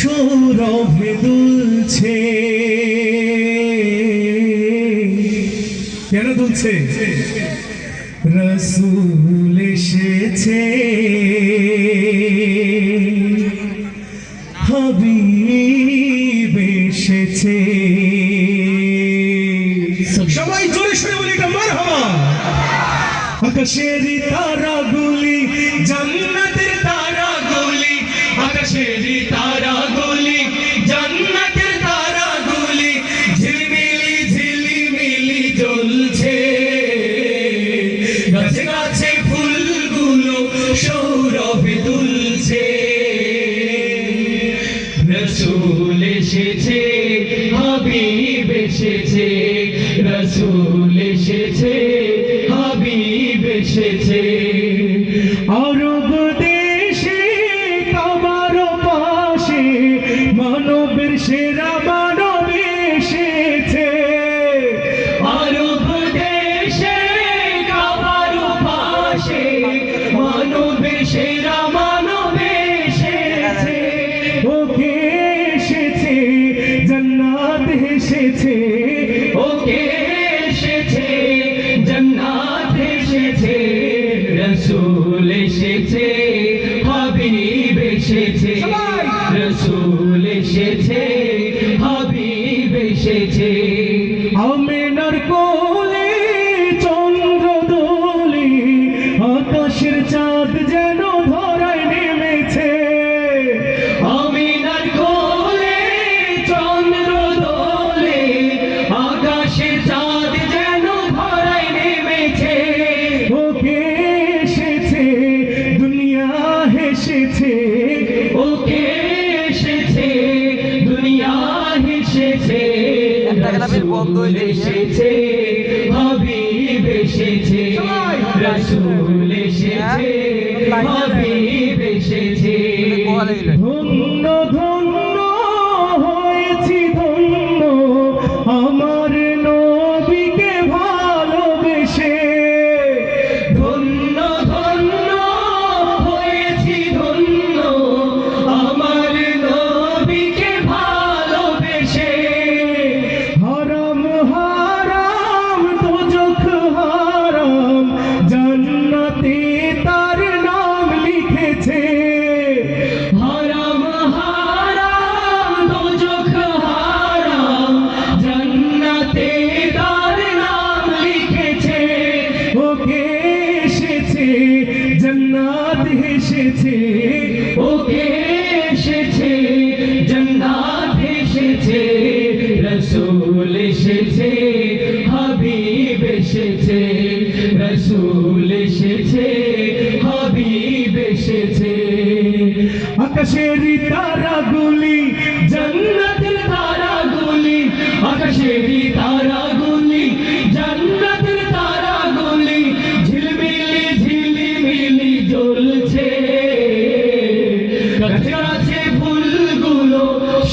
সৌরভে দুলছে। কেন দুলছে? রসূল এসেছে, হাবিব এসেছে। সবাই জোরে শুনে বলি এটা মারহাবা। আকাশের তারাগুলি, জান্নাতের তারাগুলি, আকাশের তারাগুলি, জান্নাতের তারাগুলি, ঝিলমিলি ঝিলমিলি জ্বলছে। গাছে গাছে ফুলগুলো সৌরভে দুলছে। রসূল এসেছে, হাবিব এসেছে, রসূল এসেছে, হাবিব এসেছে। আরব দেশে কাবার পাশে মানবের সেরা মানব এসেছে। আরব দেশে কাবার পাশে মানবের সেরা মানব এসেছে। ওকে এসেছে, জান্নাত এসেছে। ওকে এসেছে, জান্নাত এসেছে। রসূল এসেছে, হাবিব এসেছে, রসূল এসেছে, হাবিব এসেছে। আমেনার কোলে চন্দ্র দোলে, আকাশের চাঁদ যেন ধরায় নেমেছে। আমেনার কোলে চন্দ্র দোলে, আকাশের চাঁদ যেন ধরায় নেমেছে। ওকে এসেছে, দুনিয়া হেসেছে। ওকে এসেছে, দুনিয়া হেসেছে। রসূল এসেছে, হাবিব এসেছে, রসূল এসেছে, হাবিব এসেছে। ধন্য ধন্য হয়েছি ধন্য, আমার নবীকে ভালোবেসে। ধন্য ধন্য হয়েছি ধন্য, আমার নবীকে ভালোবেসে। হারাম হারাম দোজখ হারাম, জান্নাতে তার নাম লিখেছে। হারাম হারাম দোজখ হারাম, জান্নাতে তার নাম লিখেছে। ওকে এসেছে, জান্নাত এসেছে। ওকে এসেছে, জান্নাত এসেছে। রসূল এসেছে, হাবিব এসেছে, রসূল এসেছে, হাবিব এসেছে। আকাশের তারাগুলি, জান্নাতের তারাগুলি, আকাশের তারাগুলি, জান্নাতের তারাগুলি, ঝিলমিলি ঝিলমিলি জ্বলছে। গাছে গাছে ফুলগুলো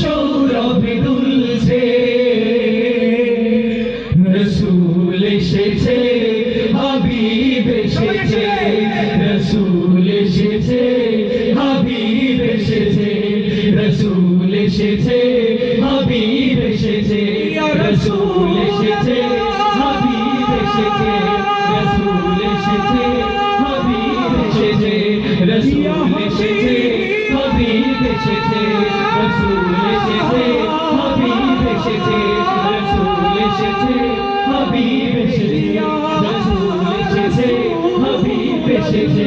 সৌরভে দুলছে। রসূল এসেছে, হাবিব এসেছে, রসূল এসেছে, হাবিব এসেছে, রসূল এসেছে, হাবিব এসেছে, রসূল এসেছে, হাবিব এসেছে, রসূল এসেছে, হাবিব এসেছে, রসূল এসেছে, হাবিব এসেছে, রসূল এসেছে, হাবিব এসেছে, রসূল এসেছে, হাবিব এসেছে, রসূল এসেছে, হাবিব এসেছে।